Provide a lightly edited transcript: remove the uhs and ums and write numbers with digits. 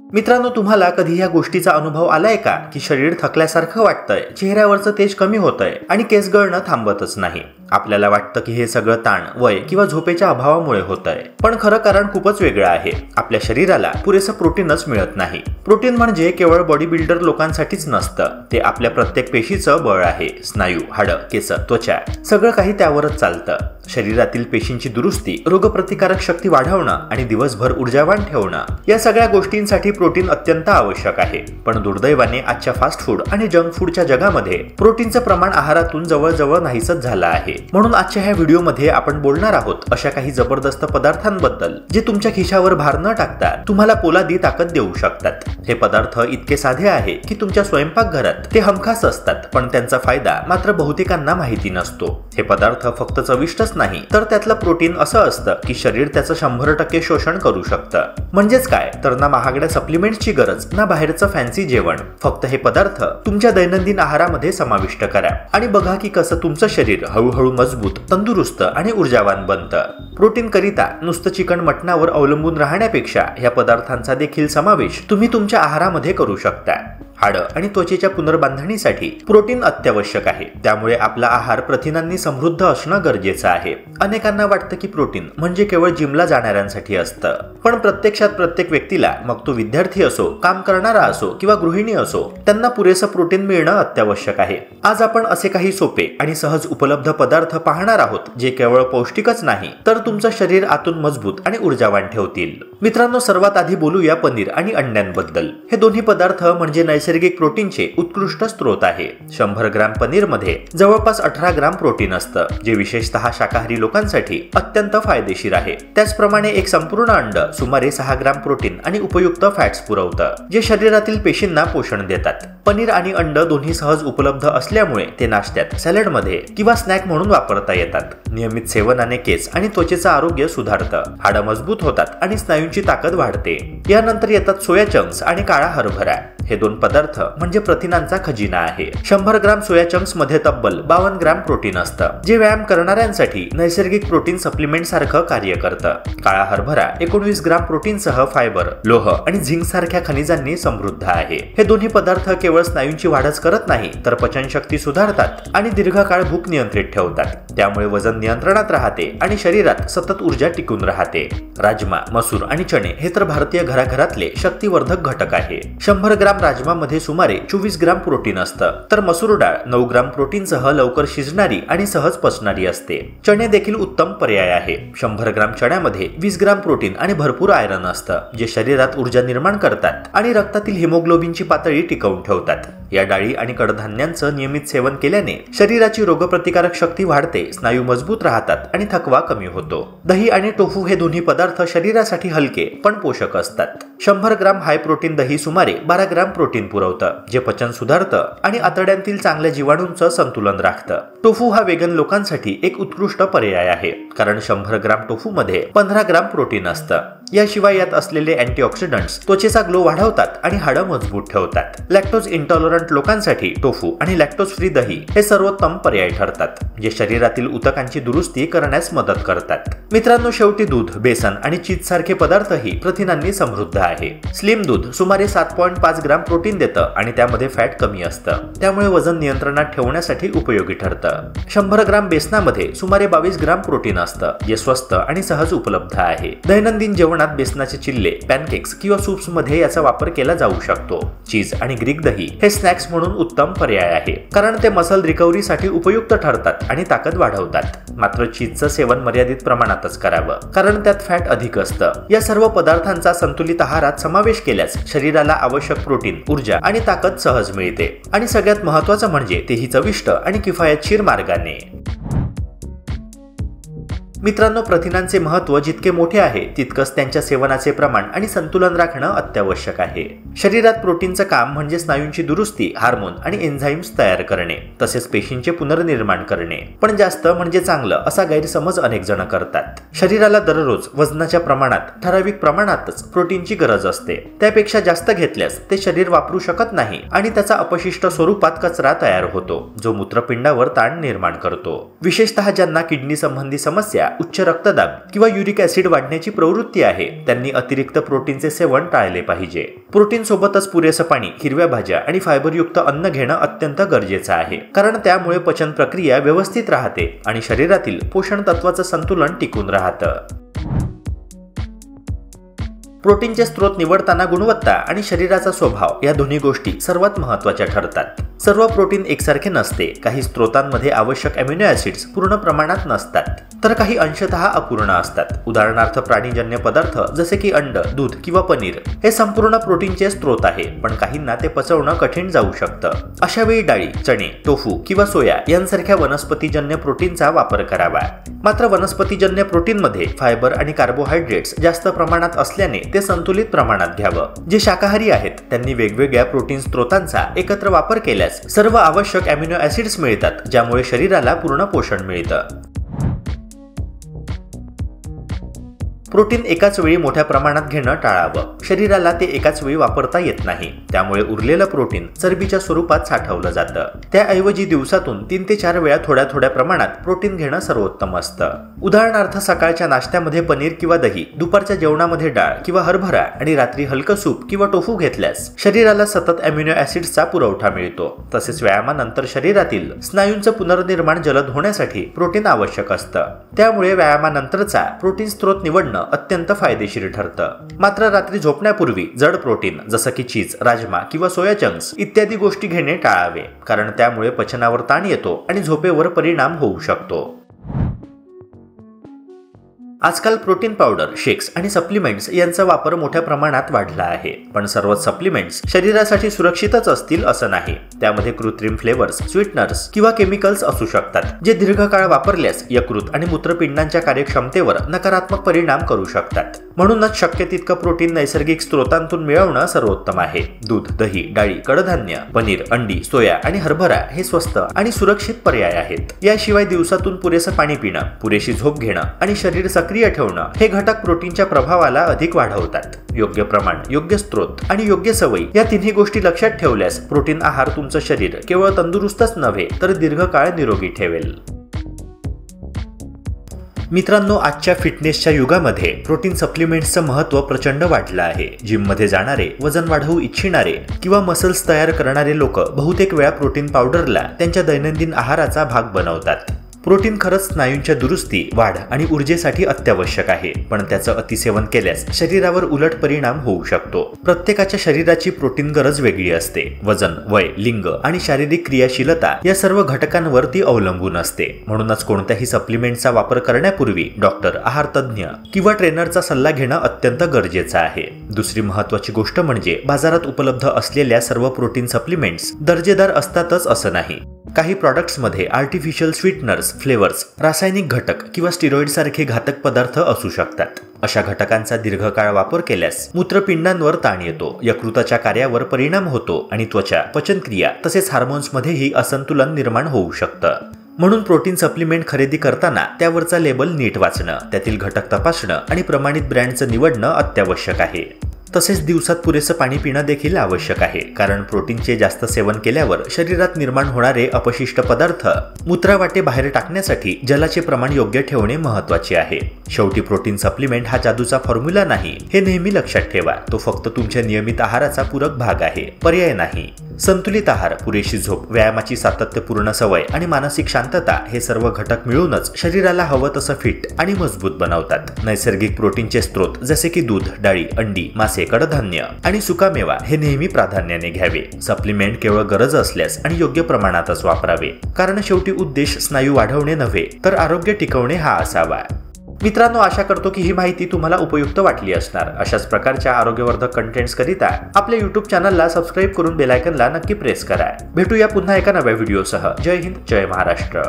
मित्रांनो, तुम्हाला कधी ह्या गोष्टीचा अनुभव आलाय का की शरीर थकल्यासारखं वाटतंय, चेहऱ्यावरचं तेज कमी होतंय आणि केस गळणं थांबतच नाही. आपल्याला वाटतं की हे सगळं ताण, वय किंवा झोपेच्या अभावामुळे होतंय, पण खरं कारण खूपच वेगळं आहे. आपल्या शरीराला पुरेसं प्रोटीनच मिळत नाही. प्रोटीन म्हणजे केवळ बॉडी बिल्डर लोकांसाठीच नसतं, ते आपल्या प्रत्येक पेशीचं बळ आहे. स्नायू, हाडं, केस, त्वचा सगळं काही त्यावरच चालतं. शरीरातील पेशींची दुरुस्ती, रोगप्रतिकारक शक्ती वाढवणं आणि दिवसभर ऊर्जावान ठेवणं, या सगळ्या गोष्टींसाठी प्रोटीन अत्यंत आवश्यक आहे. पण दुर्दैवाने आजच्या फास्ट फूड आणि जंक फूडच्या जगामध्ये प्रोटीनचं प्रमाण आहारातून जवळजवळ नाहीसच झालं आहे. म्हणून आजच्या ह्या व्हिडिओमध्ये आपण बोलणार आहोत अशा काही जबरदस्त पदार्थांबद्दल जे तुमच्या खिशावर भार न टाकता तुम्हाला पोलादी ताकद देऊ शकतात. हे पदार्थ इतके साधे आहे की तुमच्या स्वयंपाकघरात ते हमखास असतात, पण त्यांचा फायदा मात्र बहुतेकांना माहिती नसतो. हे पदार्थ फक्त चविष्टच नाही, तर त्यातलं प्रोटीन असं असतं की शरीर त्याचं 100% शोषण करू शकतं. म्हणजेच काय, तर ना महागड्या सप्लिमेंट्सची गरज, ना बाहेरचं फॅन्सी जेवण. फक्त हे पदार्थ तुमच्या दैनंदिन आहारामध्ये समाविष्ट करा आणि बघा की कसं तुमचं शरीर हळूहळू मजबूत, तंदुरुस्त आणि ऊर्जावान बनतं. प्रोटीन करिता नुसतं चिकन मटणावर अवलंबून राहण्यापेक्षा या पदार्थांचा देखील समावेश तुम्ही तुमच्या आहारामध्ये करू शकता. हाडं आणि त्वचेच्या पुनर्बांधणीसाठी प्रोटीन अत्यावश्यक आहे, त्यामुळे आपला आहार प्रथिनांनी समृद्ध असणं गरजेचं आहे. अनेकांना वाटतं की प्रोटीन म्हणजे केवळ जिमला जाणाऱ्यांसाठी असतं, पण प्रत्यक्षात प्रत्येक व्यक्तीला, मग तो विद्यार्थी असो, काम करणारा असो किंवा गृहिणी असो, त्यांना पुरेसं प्रोटीन मिळणं अत्यावश्यक आहे. आज आपण असे काही सोपे आणि सहज उपलब्ध पदार्थ पाहणार आहोत जे केवळ पौष्टिकच नाही, तर तुमचं शरीर आतून मजबूत आणि ऊर्जावान ठेवतील. मित्रांनो, सर्वात आधी बोलूया पनीर आणि अंड्यांबद्दल. हे दोन्ही पदार्थ म्हणजे नैसर्गिक प्रोटीनचे उत्कृष्ट स्रोत आहे. 100 ग्राम पनीर मध्ये जवळपास 18 ग्राम प्रोटीन असतं, जे विशेषतः शाकाहारी लोकांसाठी अत्यंत फायदेशीर आहे. त्याचप्रमाणे एक संपूर्ण अंड सुमारे 6 ग्राम प्रोटीन आणि उपयुक्त फॅट्स पुरवतं, जे शरीरातील पेशींना पोषण देतात. पनीर आणि अंड दोन्ही सहज उपलब्ध असल्यामुळे ते नाश्त्यात, सॅलडमध्ये किंवा स्नॅक म्हणून वापरता येतात. नियमित सेवनाने केस आणि त्वचेचं आरोग्य सुधारतं, हाडं मजबूत होतात आणि स्नायूंची ताकद वाढते. यानंतर येतात सोया चंक्स आणि काळा हरभरा. हे दोन पदार्थ म्हणजे प्रथिनांचा खजिना आहे. 100 ग्राम सोया चंक्स मध्ये तब्बल 52 ग्राम प्रोटीन असतं, जे व्यायाम करणाऱ्यांसाठी नैसर्गिक प्रोटीन सप्लिमेंट सारखं कार्य करतं. काळा हरभरा 19 ग्राम प्रोटीनसह फायबर, लोह आणि झिंक सारख्या खनिजांनी समृद्ध आहे. हे दोन्ही पदार्थ केवळ स्नायूंची वाढच करत नाही, तर पचनशक्ती सुधारतात आणि दीर्घकाळ भूक नियंत्रित ठेवतात. त्यामुळे वजन नियंत्रणात राहते आणि शरीरात सतत ऊर्जा टिकून राहते. राजमा, मसूर आणि चणे हे तर भारतीय घराघरातले शक्तिवर्धक घटक आहे. 100 ग्राम राजमामध्ये सुमारे 24 ग्राम प्रोटीन असतं, तर मसूर डाळ 9 ग्राम प्रोटीनसह लवकर शिजणारी आणि सहज पचणारी असते. चणे देखील उत्तम पर्याय आहे. 100 ग्राम चण्यामध्ये 20 ग्राम प्रोटीन आणि भरपूर आयरन असतं, जे शरीरात ऊर्जा निर्माण करतात आणि रक्तातील हिमोग्लोबिनची पातळी टिकवून ठेवतात. या डाळी आणि कडधान्यांचं नियमित सेवन केल्याने शरीराची रोगप्रतिकारक शक्ती वाढते, स्नायू मजबूत राहतात आणि थकवा कमी होतो. दही आणि टोफू हे दोन्ही पदार्थ शरीरासाठी हलके पण पोषक असतात. 100 ग्राम हाय प्रोटीन दही सुमारे 12 ग्राम प्रोटीन पुरवतं, जे पचन सुधारतं आणि आतड्यांतील चांगल्या जीवाणूंचं संतुलन राखतं. टोफू हा वेगन लोकांसाठी एक उत्कृष्ट पर्याय आहे, कारण 100 ग्राम टोफू मध्ये 15 ग्राम प्रोटीन असतं. याशिवाय यात असलेले अँटीऑक्सिडंट्स त्वचेचा ग्लो वाढवतात आणि हाडं मजबूत ठेवतात. लॅक्टोज इंटॉलरंट लोकांसाठी टोफू आणि लॅक्टोज फ्री दही हे सर्वोत्तम पर्याय ठरतात, जे शरीरातील उतकांची दुरुस्ती करण्यास मदत करतात. मित्रांनो, शेवटी दूध, बेसन आणि चीज सारखे पदार्थही प्रथिनांनी समृद्ध आहे. स्लिम दूध सुमारे 7.5 ग्राम प्रोटीन देतं आणि त्यामध्ये फॅट कमी असतं, त्यामुळे वजन नियंत्रणात ठेवण्यासाठी उपयोगी ठरतं. 100 ग्राम बेसनामध्ये सुमारे 22 ग्राम प्रोटीन असतं, जे स्वस्त आणि सहज उपलब्ध आहे. दैनंदिन जेवणात बेसनाचे चिल्ले, पॅनकेक्स किंवा सूप्स मध्ये याचा वापर केला जाऊ शकतो. चीज आणि ग्रीक दही हे स्नॅक्स म्हणून उत्तम पर्याय आहे, कारण ते मसल रिकव्हरीसाठी उपयुक्त ठरतात आणि ताकद वाढवतात. मात्र चीजचं सेवन मर्यादित प्रमाणातच करावं, कारण त्यात फॅट अधिक असतं. या सर्व पदार्थांचा संतुलित आहारात समावेश केल्यास शरीराला आवश्यक प्रोटीन, ऊर्जा आणि ताकद सहज मिळते, आणि सगळ्यात महत्त्वाचं म्हणजे तेही चविष्ट आणि किफायतशीर मार्गाने. मित्रांनो, प्रथिनांचे महत्त्व जितके मोठे आहे, तितकंच त्यांच्या सेवनाचे प्रमाण आणि संतुलन राखणं अत्यावश्यक आहे. शरीरात प्रोटीनचं काम म्हणजे स्नायूंची दुरुस्ती, हार्मोन आणि एन्झाईम्स तयार करणे, तसेच पेशींचे पुनर्निर्माण करणे. पण जास्त म्हणजे चांगलं असा गैरसमज अनेक जण करतात. शरीराला दररोज वजनाच्या प्रमाणात, ठराविक प्रमाणातच प्रोटीनची गरज असते. त्यापेक्षा जास्त घेतल्यास ते शरीर वापरू शकत नाही आणि त्याचा अपशिष्ट स्वरूपात कचरा तयार होतो, जो मूत्रपिंडावर ताण निर्माण करतो. विशेषतः ज्यांना किडनी संबंधी समस्या उच्च रक्तदाब किंवा युरिक ऍसिड वाढण्याची प्रवृत्ती आहे त्यांनी अतिरिक्त प्रोटीनचे सेवन टाळले पाहिजे. प्रोटीन सोबतच पुरेसं पाणी, हिरव्या भाज्या आणि फायबरयुक्त अन्न घेणं अत्यंत गरजेचं आहे, कारण त्यामुळे पचन प्रक्रिया व्यवस्थित राहते आणि शरीरातील पोषण तत्वाचं संतुलन टिकून राहतं. प्रोटीनचे स्रोत निवडताना गुणवत्ता आणि शरीराचा स्वभाव या दोन्ही गोष्टी सर्वात महत्त्वाच्या ठरतात. सर्व प्रोटीन एकसारखे नसते. काही स्रोतांमध्ये आवश्यक अमिनो ऍसिड्स पूर्ण प्रमाणात नसतात, तर काही अंशतः अपूर्ण असतात. उदाहरणार्थ प्राणीजन्य पदार्थ जसे की अंड, दूध किंवा पनीर हे संपूर्ण प्रोटीनचे स्रोत आहे, पण काहींना ते पचवणं कठीण जाऊ शकतं. अशा वेळी डाळी, चणे, टोफू किंवा सोया यांसारख्या वनस्पतीजन्य प्रोटीनचा वापर करावा. मात्र वनस्पतीजन्य प्रोटीनमध्ये फायबर आणि कार्बोहायड्रेट्स जास्त प्रमाणात असल्याने ते संतुलित प्रमाणात घ्यावं. जे शाकाहारी आहेत त्यांनी वेगवेगळ्या प्रोटीन स्रोतांचा एकत्र वापर केल्यास सर्व आवश्यक अमिनो ऍसिड्स मिळतात, ज्यामुळे शरीराला पूर्ण पोषण मिळतं. प्रोटीन एकाच वेळी मोठ्या प्रमाणात घेणं टाळावं. शरीराला ते एकाच वेळी वापरता येत नाही, त्यामुळे उरलेलं प्रोटीन चरबीच्या स्वरूपात साठवलं जातं. त्याऐवजी दिवसातून 3 ते 4 वेळा थोड्या थोड्या प्रमाणात प्रोटीन घेणं सर्वोत्तम असतं. उदाहरणार्थ सकाळच्या नाश्त्यामध्ये पनीर किंवा दही, दुपारच्या जेवणामध्ये डाळ किंवा हरभरा आणि रात्री हलकं सूप किंवा टोफू घेतल्यास शरीराला सतत अमिनो ऍसिड्सचा पुरवठा मिळतो. तसेच व्यायामानंतर शरीरातील स्नायूंचं पुनर्निर्माण जलद होण्यासाठी प्रोटीन आवश्यक असतं. त्यामुळे व्यायामानंतरचा प्रोटीन स्रोत निवडणं अत्यंत फायदेशीर ठरतं. मात्र रात्री झोपण्यापूर्वी जड प्रोटीन जसं की चीज, राजमा किंवा सोया चंक्स इत्यादी गोष्टी घेणे टाळावे, कारण त्यामुळे पचनावर ताण येतो आणि झोपेवर परिणाम होऊ शकतो. आजकाल प्रोटीन पावडर, शेक्स आणि सप्लिमेंट्स यांचा वापर मोठ्या प्रमाणात वाढला आहे, पण सर्वच सप्लिमेंट्स शरीरासाठी सुरक्षितच असतील असं नाही. त्यामध्ये कृत्रिम फ्लेवर्स, स्वीटनर्स किंवा केमिकल्स असू शकतात, जे दीर्घकाळ वापरल्यास यकृत आणि मूत्रपिंडांच्या कार्यक्षमतेवर नकारात्मक परिणाम करू शकतात. म्हणूनच शक्य तितकं प्रोटीन नैसर्गिक स्रोतांतून मिळवणं सर्वोत्तम आहे. दूध, दही, डाळी, कडधान्य, पनीर, अंडी, सोया आणि हरभरा हे स्वस्त आणि सुरक्षित पर्याय आहेत. याशिवाय दिवसातून पुरेसं पाणी पिणं, पुरेशी झोप घेणं आणि शरीर सक्रिय ठेवणं हे घटक प्रोटीनच्या प्रभावाला अधिक वाढवतात. योग्य प्रमाण, योग्य स्रोत आणि योग्य सवयी या तिन्ही गोष्टी लक्षात ठेवल्यास प्रोटीन आहार तुमचं शरीर केवळ तंदुरुस्तच नव्हे तर दीर्घकाळ निरोगी ठेवेल. मित्रांनो, आजच्या फिटनेसच्या युगामध्ये प्रोटीन सप्लिमेंट्सचं महत्त्व प्रचंड वाढलं आहे. जिममध्ये जाणारे, वजन वाढवू इच्छिणारे किंवा मसल्स तयार करणारे लोक बहुतेक वेळा प्रोटीन पावडरला त्यांच्या दैनंदिन आहाराचा भाग बनवतात. प्रोटीन खरंच स्नायूंच्या दुरुस्ती, वाढ आणि ऊर्जेसाठी अत्यावश्यक आहे, पण त्याचं अतिसेवन केल्यास शरीरावर उलट परिणाम होऊ शकतो. प्रत्येकाच्या शरीराची प्रोटीन गरज वेगळी असते. वजन, वय, लिंग आणि शारीरिक क्रियाशीलता या सर्व घटकांवर ती अवलंबून असते. म्हणूनच कोणत्याही सप्लिमेंटचा वापर करण्यापूर्वी डॉक्टर, आहार तज्ज्ञ किंवा ट्रेनरचा सल्ला घेणं अत्यंत गरजेचं आहे. दुसरी महत्त्वाची गोष्ट म्हणजे बाजारात उपलब्ध असलेल्या सर्व प्रोटीन सप्लिमेंट्स दर्जेदार असतातच असं नाही. काही प्रॉडक्ट्समध्ये आर्टिफिशियल स्वीटनर्स, फ्लेवर्स, रासायनिक घटक किंवा स्टिरॉइड सारखे घातक पदार्थ असू शकतात. अशा घटकांचा दीर्घकाळ वापर केल्यास मूत्रपिंडांवर ताण येतो, यकृताच्या कार्यावर परिणाम होतो आणि त्वचा, पचनक्रिया तसेच हार्मोन्समध्येही असंतुलन निर्माण होऊ शकतं. म्हणून प्रोटीन सप्लिमेंट खरेदी करताना त्यावरचा लेबल नीट वाचणं, त्यातील घटक तपासणं आणि प्रमाणित ब्रँडचं निवडणं अत्यावश्यक आहे. तसेच दिवसात पुरेसं पाणी पिणं देखील आवश्यक आहे, कारण प्रोटीनचे जास्त सेवन केल्यावर शरीरात निर्माण होणारे अपशिष्ट पदार्थ मूत्रावाटे बाहेर टाकण्यासाठी जलाचे प्रमाण योग्य ठेवणे महत्त्वाचे आहे. शेवटी प्रोटीन सप्लिमेंट हा जादूचा फॉर्म्युला नाही, हे नेहमी लक्षात ठेवा. तो फक्त तुमच्या नियमित आहाराचा पूरक भाग आहे, पर्याय नाही. संतुलित आहार, पुरेशी झोप, व्यायामाची सातत्यपूर्ण सवय आणि मानसिक शांतता हे सर्व घटक मिळूनच शरीराला हवं तसं फिट आणि मजबूत बनवतात. नैसर्गिक प्रोटीनचे स्रोत जसे की दूध, डाळी, अंडी, मासे, कडधान्य आणि सुकामेवा हे नेहमी प्राधान्याने घ्यावे. सप्लिमेंट केवळ गरज असल्यास आणि योग्य प्रमाणातच वापरावे, कारण शेवटी उद्देश स्नायू वाढवणे नव्हे तर आरोग्य टिकवणे हा असावा. मित्रांनो, आशा करतो की ही माहिती तुम्हाला उपयुक्त वाटली असणार. अशाच प्रकारच्या आरोग्यवर्धक कंटेंट्स करिता आपल्या YouTube चॅनलला सबस्क्राईब करून बेल आयकॉनला नक्की प्रेस करा. भेटूया पुन्हा एका नव्या व्हिडिओसह. जय हिंद, जय महाराष्ट्र.